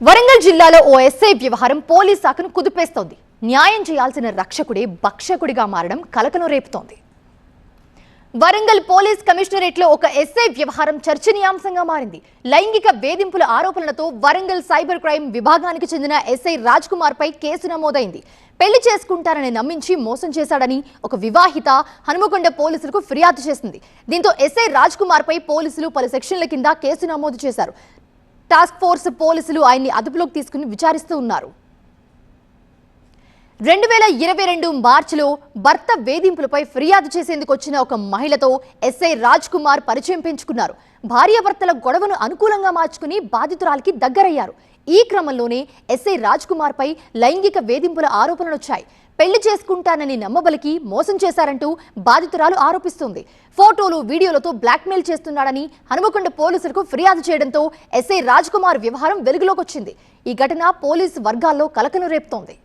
వరంగల్ జిల్లాలో ఓ ఎస్ఐ వ్యవహారం పోలీస్ శాఖను కుదిపేస్తోంది. న్యాయం చేయాల్సిన రక్షకుడే భక్షకుడిగా మారడం కలకలం రేపుతోంది. వరంగల్ పోలీస్ కమిషనరేట్లో ఒక ఎస్ఐ వ్యవహారం చర్చనీయాంశంగా మారింది. లైంగిక వేధింపుల ఆరోపణలతో వరంగల్ సైబర్ క్రైమ్ విభాగానికి చెందిన ఎస్ఐ రాజ్ కుమార్ పై కేసు నమోదైంది. పెళ్లి చేసుకుంటారని నమ్మించి మోసం చేశాడని ఒక వివాహిత హనుమకొండ పోలీసులకు ఫిర్యాదు చేసింది. దీంతో ఎస్ఐ రాజ్ కుమార్ పై పోలీసులు పలు సెక్షన్ల కింద కేసు నమోదు చేశారు. టాస్క్ ఫోర్స్ పోలీసులు ఆయన్ని అదుపులోకి తీసుకుని విచారిస్తూ ఉన్నారు. 2022 మార్చిలో భర్త వేధింపులపై ఫిర్యాదు చేసేందుకు వచ్చిన ఒక మహిళతో ఎస్ఐ రాజ్ కుమార్ పరిచయం పెంచుకున్నారు. భార్యాభర్తల గొడవను అనుకూలంగా మార్చుకుని బాధితురాలికి దగ్గరయ్యారు. ఈ క్రమంలోనే ఎస్ఐ రాజ్ కుమార్ పై లైంగిక వేధింపుల ఆరోపణలు వచ్చాయి. పెళ్లి చేసుకుంటానని నమ్మబలికి మోసం చేశారంటూ బాధితురాలు ఆరోపిస్తుంది. ఫోటోలు వీడియోలతో బ్లాక్మెయిల్ చేస్తున్నాడని హనుమకొండ పోలీసులకు ఫిర్యాదు చేయడంతో ఎస్ఐ రాజ్ కుమార్ వ్యవహారం వెలుగులోకి వచ్చింది. ఈ ఘటన పోలీసు వర్గాల్లో కలకలం రేపుతోంది.